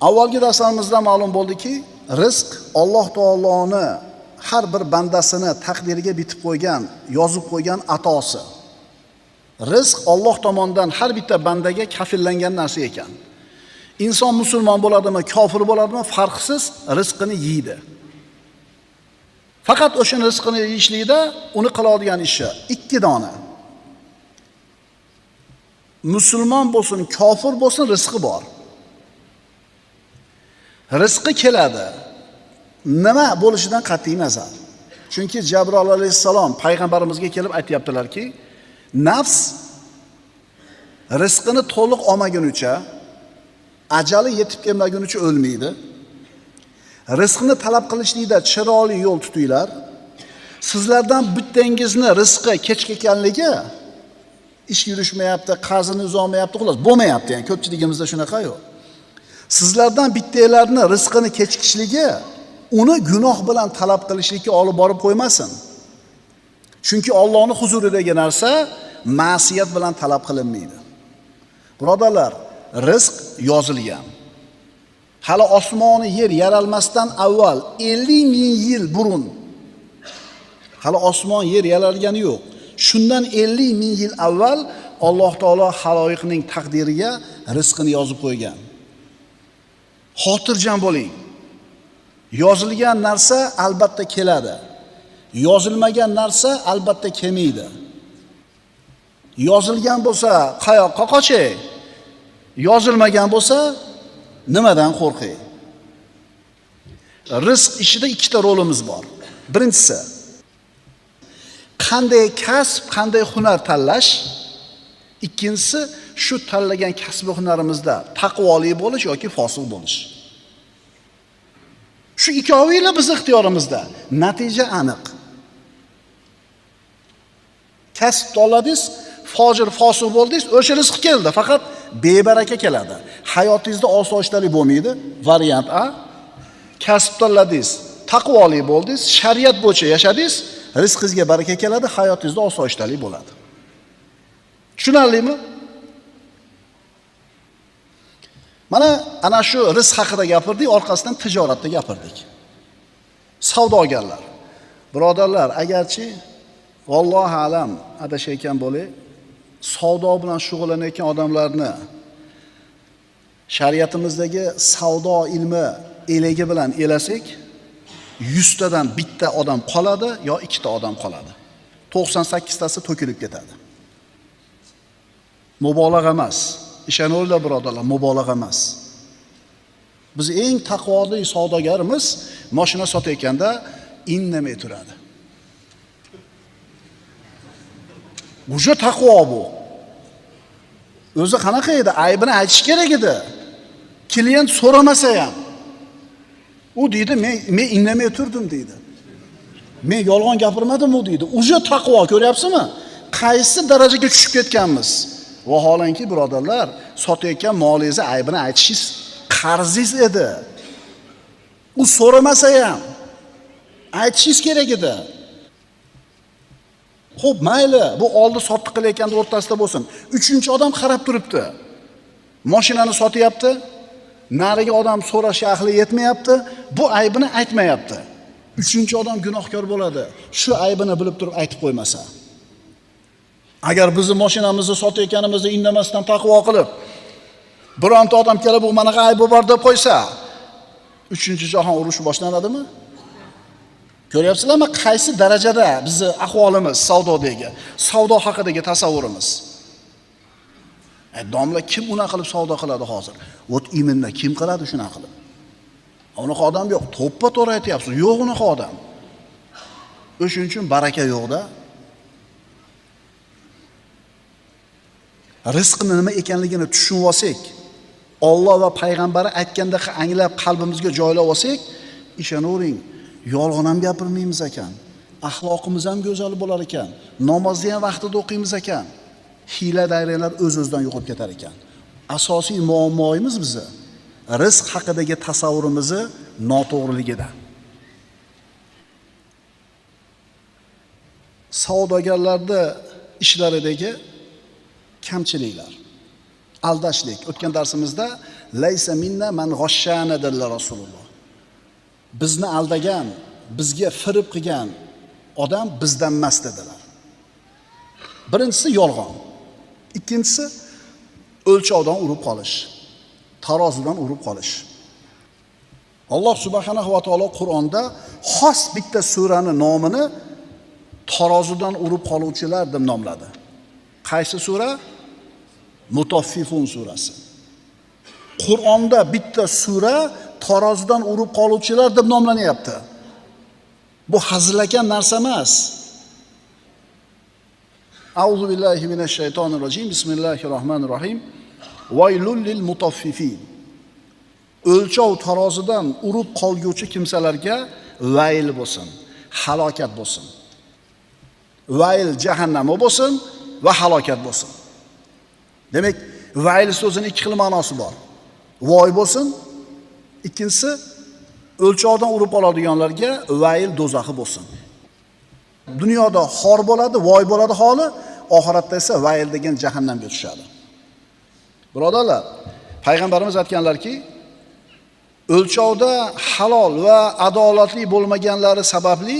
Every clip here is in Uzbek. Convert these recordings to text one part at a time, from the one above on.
Avvalgi darslarimizda ma'lum bo'ldiki, rizq Alloh taoloni har bir bandasini taqdiriga bitib qo'ygan, yozib qo'ygan atosi. Rizq Alloh tomonidan har bitta bandaga kafillangan narsa ekan. Inson musulmon bo'ladimi, kofir bo'ladimi, farqsiz rizqini yeydi. Faqat o'sha rizqini yeyishlikda uni qiladigan ishi ikki dona. Musulmon bo'lsin, kofir bo'lsin, rizqi bor. Rizqi keladi. Nima bo'lishidan qat'iy nazar. Chunki Jabroil alayhissalom payg'ambarimizga kelib aytayaptilarki, nafs rizqini to'liq olmagunicha, ajali yetib kelmagunicha o'lmaydi. Rizqni talab qilishlikda chiroyli yo'l tutinglar. Sizlardan bittangizni rizqi kech kelganligi, ish yurishmayapti, qarzini uzolmayapti, xolos bo'lmayapti, ya'ni ko'pchiligimizda shunaqa-yu. Sizlardan bittalarning rizqini kechikishligi uni gunoh bilan talab qilishlikka olib borib qo'ymasin. Chunki Allohning huzuridagi narsa ma'siyat bilan talab qilinmaydi. Birodarlar, rizq yozilgan. Hali osmoni yer yaralmasdan avval 50 ming yil burun, hali osmon yer yaralgani yo'q. Shundan 50 ming yil avval Alloh taolo haloyiqning taqdiriga rizqini yozib qo'ygan. Xotirjam bo'ling. Yozilgan narsa albatta keladi. Yozilmagan narsa albatta kelmaydi. Yozilgan bo'lsa qayoqqa qochay? Yozilmagan bo'lsa nimadan qo'rqay? Rizq ishida ikkita rolimiz bor. Birinchisi, qanday kasb, qanday hunar tanlash. Ikkinchisi, shu tanlagan kasb va hunarimizda taqvoli bo'lish yoki fosiq bo'lish. Shu ikkovilar biz ixtiyorimizda. Natija aniq. Kasb tanladingiz, fojir, fosiq bo'ldingiz, o'sha rizq keldi, faqat bebaraka keladi. Hayotingizda osoyishtalik bo'lmaydi. Variant A. Kasb tanladingiz, taqvoli bo'ldingiz, shariat bo'yicha yashadingiz, rizqingizga baraka keladi, hayotingizda osoyishtalik bo'ladi. Tushunarlimi? Mana ana shu rizq haqida gapirdik, orqasidan tijoratda gapirdik. Savdogarlar. Birodarlar, agarchi vallohu alam adashayotgan bo'lay, savdo bilan shug'ullanayotgan odamlarni shariatimizdagi savdo ilmi elagi bilan elasak, 100 tadan bitta odam qoladi yo 2 ta odam qoladi. 98 tasi to'kilib ketadi. Mubolag'a emas. Ishoninglar birodarlar, mubolag'a emas. Biz eng taqvoli savdogarimiz mashina sotayotganda indamay turadi. O'sha taqvo bu. O'zi qanaqa edi? Aybini aytish kerak edi. Klient so'ramasa ham. U deydi, men indamay turdim deydi. Men yolg'on gapirmadim u deydi. O'sha taqvo, ko'ryapsizmi? Qaysi darajaga tushib ketganmiz? Vaholanki birodarlar, sotayotgan molingizni aybini aytishingiz qarzingiz edi. U so'ramasa ham aytishingiz kerak edi. Xo'p, mayli, bu oldi sotdi qilayotganda o'rtasida bo'lsin. 3-chi odam qarab turibdi. Mashinani sotyapti. Nariga odam so'rash ahli yetmayapti. Bu aybini aytmayapti. 3-chi odam gunohkor bo'ladi. Shu aybini bilib turib aytib qo'ymasa. Agar bizni mashinamizni sotayotganimizda indamasdan taqvo qilib, bironta odam kelib bu manaqa aybi bor deb qo'ysa, 3-jahon urushi boshlanadimi? Ko'ryapsizlarmi, qaysi darajada bizni ahvolimiz savdodagi, savdo haqidagi tasavvurimiz? Domla kim unaqa qilib savdo qiladi hozir? O't iminda kim qiladi shuna qilib? Unaqa odam yo'q. To'ppa-to'g'ri aytyapsiz. Yo'q unaqa odam. O'shuning uchun baraka yo'qda. Rizqni nima ekanligini tushunib olsak, Alloh va payg'ambari aytgandek anglab qalbimizga joylab olsak, ishonavering, yolg'on ham gapirmaymiz ekan. Axloqimiz ham go'zal bo'lar ekan. Namozni ham vaqtida o'qiymiz ekan. Hiyla-dayralar o'z-o'zidan yo'qib ketar ekan. Asosiy muammoimiz bizni rizq haqidagi tasavvurimizni noto'g'riligida. Savdogarlarda ishlaridagi kamchiliklar. Aldashlik. O'tgan darsimizda laysa minna man g'ashshana dedilar Rasululloh. Bizni aldagan, bizga firib qilgan odam bizdan emas dedilar. Birinchisi yolg'on. Ikkinchisi o'lchovdan urib qolish. Tarozidan urib qolish. Alloh subhanahu va taolo Qur'onda xos bitta surani nomini tarozidan urib qoluvchilar deb nomladi. Qaysi sura? Mutaffifun surasi. Qur'onda bitta sura tarozidan urib qoluvchilar deb nomlanyapti. Bu hazillangan narsa emas. A'udhu billahi minash shaytonir rojim. Bismillahirrohmanirrohim. Vaylul lil mutaffifin. O'lchov tarozidan urib qolguvchi kimsalarga vayl bo'lsin, halokat bo'lsin. Vayl jahannami bo'lsin va halokat bo'lsin. Demak, vayl so'zining ikki xil ma'nosi bor. Voy bo'lsin, ikkinchisi o'lchovdan urib oladiganlarga vayl do'zaxi bo'lsin. Dunyoda xor bo'ladi, voy bo'ladi holi, oxiratda esa vayl degan jahannamga tushadi. Birodarlar, payg'ambarimiz aytganlarki, o'lchovda halol va adolatli bo'lmaganlari sababli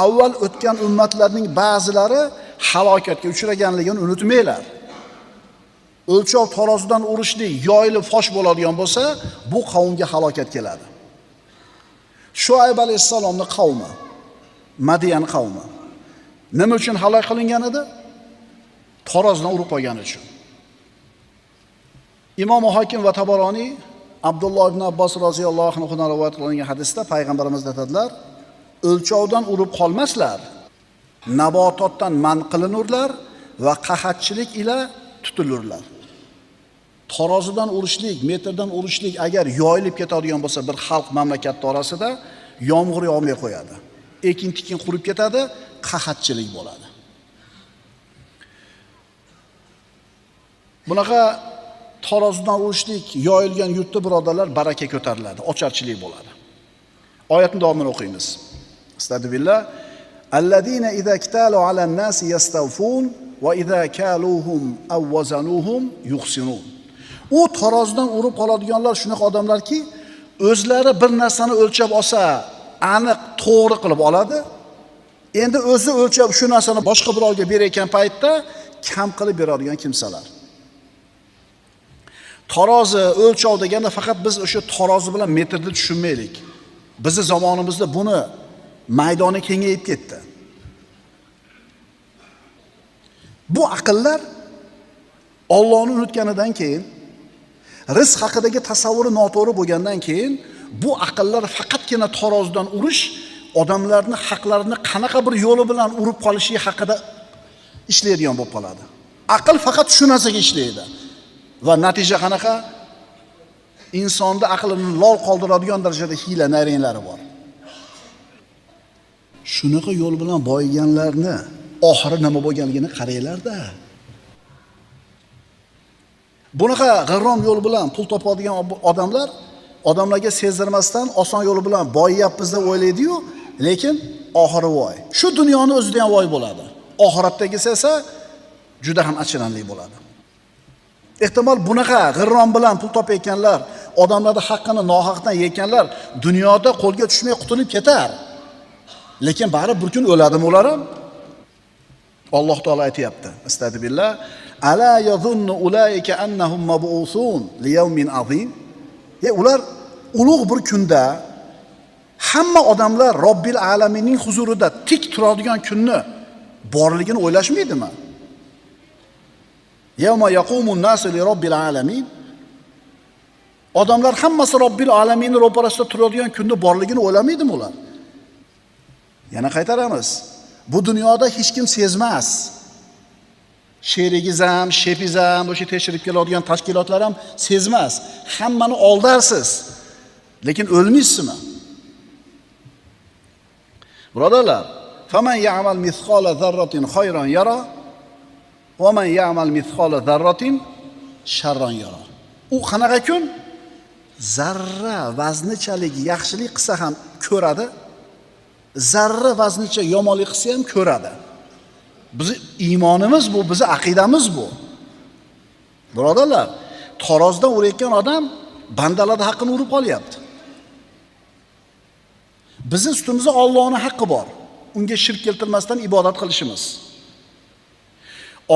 avval o'tgan ummatlarning ba'zilari halokatga uchraganligini unutmanglar. O'lchov tarozidan urishlik yoyilib fosh bo'ladigan bo'lsa, bu qavmga halokat keladi. Shuayb alayhisalomning qavmi, Madiyan qavmi nima uchun halok qilingan edi? Tarozidan urib qo'ygani uchun. Imom Hokim va Tabaroniy Abdulloh ibn Abbos roziyallohu anhudan rivoyat qilingan hadisda payg'ambarimiz aytadilar: o'lchovdan urib qolmaslar, nabototdan man qilinurlar va qahatchilik ila tutilurlar. Tarozidan urishlik, metrdan urishlik agar yoyilib ketadigan bo'lsa bir xalq mamlakat orasida yomg'ir yog'may qo'yadi. Ekin-tikin qurib ketadi, qahatchilik bo'ladi. Bunaqa tarozidan urishlik yoyilgan yurtda birodarlar baraka ko'tariladi, ocharchilik bo'ladi. Oyatning davomini o'qiymiz. Astagfirullah. Alladina idza iktalu alan nasi yastawfun va idza kaluhum aw wazanuhum yuhsinun. U tarozidan urib qoladiganlar shunaqa odamlarki, o'zlari bir narsani o'lchab olsa, aniq to'g'ri qilib oladi. Endi o'zi o'lchab shu narsani boshqa birovga berayotgan paytda kam qilib beradigan kimsalar. Tarozi, o'lchov deganda faqat biz o'sha tarozi bilan metrni tushunmaylik. Bizning zamonimizda buni maydoni kengayib ketdi. Bu aqllar Allohni unutganidan keyin, rizq haqidagi tasavvuri noto'g'ri bo'lgandan keyin bu aqllar faqatgina tarozidan urish, odamlarni haqlarini qanaqa bir yo'li bilan urib qolishi haqida ishlaydigan bo'lib qoladi. Aql faqat shu narsaga ishlaydi. Va natija qanaqa? Insonda aqlini lol qoldiradigan darajada hiyla naringlari bor. Shunaqa yo'l bilan boyiganlarni oxiri nima bo'lganligini qaranglar-da. Bunaqa g'irrom yo'l bilan pul topadigan odamlarga sezdirmasdan oson yo'l bilan boyiyapmiz deb o'ylaydi-yu, lekin oxiri voy. Shu dunyoni o'zida ham voy bo'ladi. Oxiratdagisi esa juda ham achinarli bo'ladi. Ehtimol bunaqa g'irrom bilan pul topayotganlar, odamlarning haqqini nohaqdan yeyotganlar dunyoda qo'lga tushmay qutulib ketar. Lekin baribir bir kun o'ladimi ular ham? Alloh taolo aytayapti. Astagfirullah. Ala yadhunnu ulaika annahum mab'uthun li yawmin azim. Ular ulug' bir kunda hamma odamlar Robbil alaminning huzurida tik turadigan kunni borligini o'ylashmaydimi? Yawma yaqumun nasu li robbil alamin. Odamlar hammasi Robbil alaminning ro'parasida turadigan kunni borligini o'ylamaydimi ular? Yana qaytaramiz. Bu dunyoda hech kim sezmas. Sherigiz ham, shepiz ham, o'sha tekshirib keladigan tashkilotlar ham sezmas. Hammani oldarsiz. Lekin o'lmaysizmi? Birodarlar, faman ya'mal mithqala zarratin khayran yara va man ya'mal mithqala zarratin sharran yara. U qanaqa kun? Zarra vaznichalik yaxshilik qilsa ham ko'radi. Zarra vaznicha yomonlik qilsa ham ko'radi. Bizi iymonimiz bu, bizi aqidamiz bu. Birodarlar, tarozdan urayotgan odam bandalarning haqqini urib qolyapti. Bizning ustimizda Allohning haqqi bor. Unga shirk keltirmasdan ibodat qilishimiz.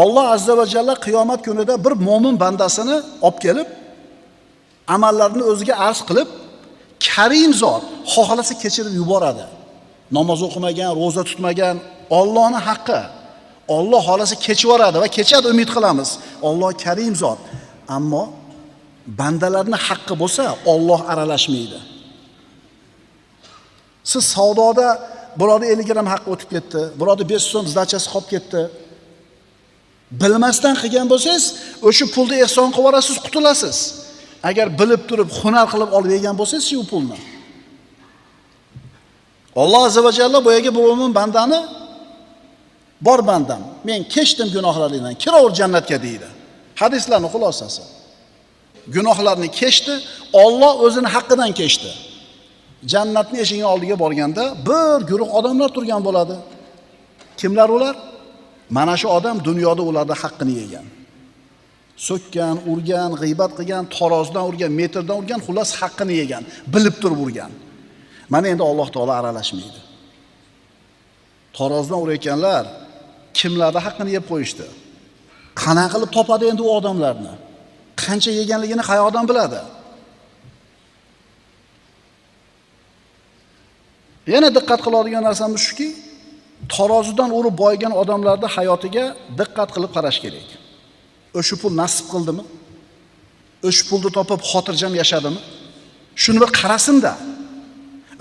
Alloh azza va jalla qiyomat kunida bir mo'min bandasini olib kelib, amallarini o'ziga arz qilib, Karim zot xohlasa kechirib yuboradi. Namoz o'qimagan, roza tutmagan Allohning haqqi. Alloh xohlasa kechib yuboradi va kechadi, umid qilamiz. Alloh Karim zot. Ammo bandalarning haqqi bo'lsa, Alloh aralashmaydi. Siz savdoda birovda 50 gram haqqi o'tib ketdi, birovda 5 so'm zdachasi qolib ketdi. Bilmasdan qilgan bo'lsangiz, o'sha pulni ehson qilib olasiz, qutulasiz. Agar bilib turib, hunar qilib olib yegan bo'lsangiz, shu pulni. Alloh azza va jalla bu yerga birovning bandani bor bandam, men kechdim gunohlaringdan, kiraver jannatga deydi. Hadislarning xulosasi. Gunohlarni kechdi, Alloh o'zining haqqidan kechdi. Jannatning eshigining oldiga borganda bir guruh odamlar turgan bo'ladi. Kimlar ular? Mana shu odam dunyoda ularning haqqini yegan. So'kkan, urgan, g'iybat qilgan, tarozdan urgan, metrdan urgan, xullas haqqini yegan, bilib turib urgan. Mana endi Alloh taolo aralashmaydi. Tarozdan urayotganlar kimlarning haqqini yeb qo'yishdi? Qanaqa qilib topadi endi u odamlarni? Qancha yeganligini qayoqdan biladi? Yana diqqat qiladigan narsamiz shuki, tarozidan urib boygan odamlarning hayotiga diqqat qilib qarash kerak. O'sha pul nasib qildimi? O'sha pulni topib xotirjam yashadimi? Shuni bir qarasin-da.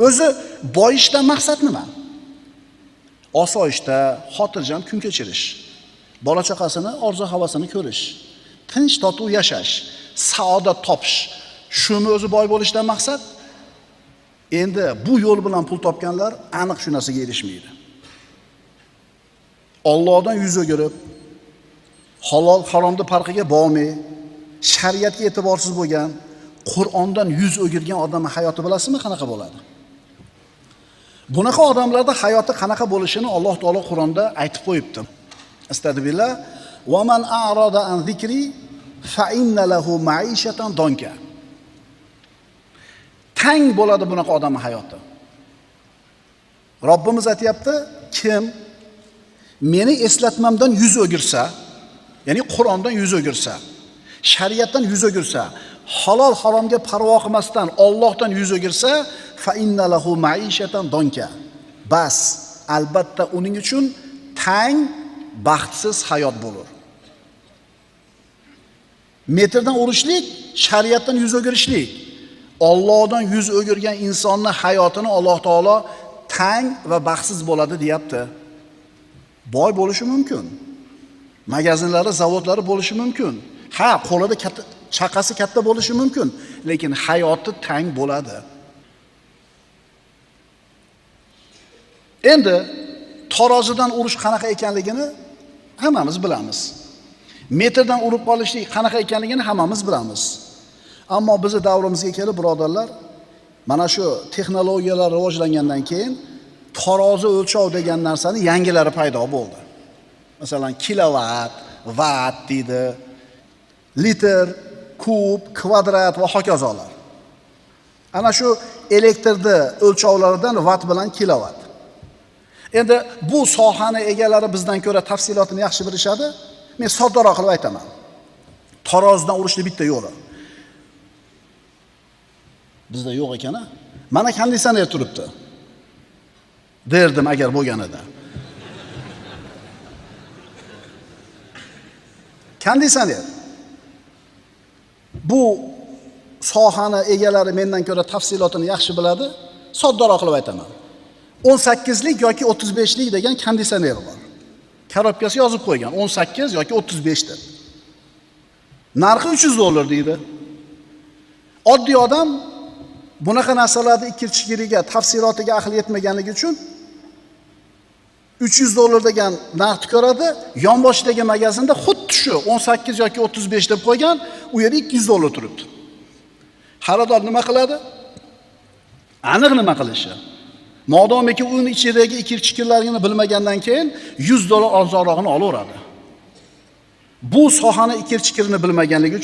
O'zi boyishdan maqsad nima? Osoyishta, xotirjam kun kechirish. Bola chaqasini, orzu-havasini ko'rish. Tinch totuv yashash, saodat topish. Shuni o'zi boy bo'lishdan maqsad? Endi bu yo'l bilan pul topganlar aniq shu narsaga erishmaydi. Allohdan yuz o'girib, halol haromni farqiga bormay, shariatga e'tiborsiz bo'lgan, Qur'ondan yuz o'girgan odamning hayoti bilasizmi qanaqa bo'ladi? Bunaqa odamlarda hayoti qanaqa bo'lishini Alloh taolo Qur'onda aytib qo'yibdi. Astagfirullah. Va man a'rada an zikri fa inna lahu ma'ishatan donka. Tang bo'ladi bunaqa odamning hayoti. Robbimiz aytayapti, kim meni eslatmamdan yuz o'girsa, ya'ni Qur'ondan yuz o'girsa, shariatdan yuz o'girsa, halol haromga parvo qilmasdan Allohdan yuz o'girsa, fa inna lahu ma'ishatan donka. Bas, albatta uning uchun tang, baxtsiz hayot bo'lur. Metrdan urishlik, shariatdan yuz o'girishlik. Allohdan yuz o'girgan insonning hayotini Alloh taolo tang va baxtsiz bo'ladi deyapti. Boy bo'lishi mumkin. Magazinlari, zavodlari bo'lishi mumkin. Ha, qo'lida katta, chaqasi katta bo'lishi mumkin, lekin hayoti tang bo'ladi. Endi tarozidan urish qanaqa ekanligini hammamiz bilamiz. Metrdan urib qolishlik qanaqa ekanligini hammamiz bilamiz. Ammo bizning davrimizga kelib birodarlar, mana shu texnologiyalar rivojlangandan keyin tarozi o'lchov degan narsani yangilari paydo bo'ldi. Masalan, kilovat, vat deydi, litr, kub, kvadrat va hokazolar. Ana shu elektrni o'lchovlaridan vat bilan kilovat. Endi bu sohani egalari bizdan ko'ra tafsilotini yaxshi bilishadi. Men soddaroq qilib aytaman. Tarozidan urishning bitta yo'li. Bizda yo'q ekan-a? Mana konditsioner turibdi. Derdim agar bo'lganida. Konditsioner. Bu sohani egalari mendan ko'ra tafsilotini yaxshi biladi. Soddaroq qilib aytaman. 18 lik yoki 35 lik degan konditsioner bor. Korobkasi yozib qo'ygan 18 yoki 35 deb. Narxi $300 deydi. Oddiy odam bunaqa narsalarni ikirchigiriga, tafsilotiga ahli yetmaganligi uchun $300 degan narxni ko'radi, yonboshdagi magazinda xuddi shu 18 yoki 35 deb qo'ygan, u yerda $200 turibdi. Xaridor nima qiladi? Aniq nima qilishi? Modomiki uning ichidagi ikirchiklarni bilmagandan keyin $100 arzonrog'ini olaveradi. bu sohani ikir chikirini bilmaganligi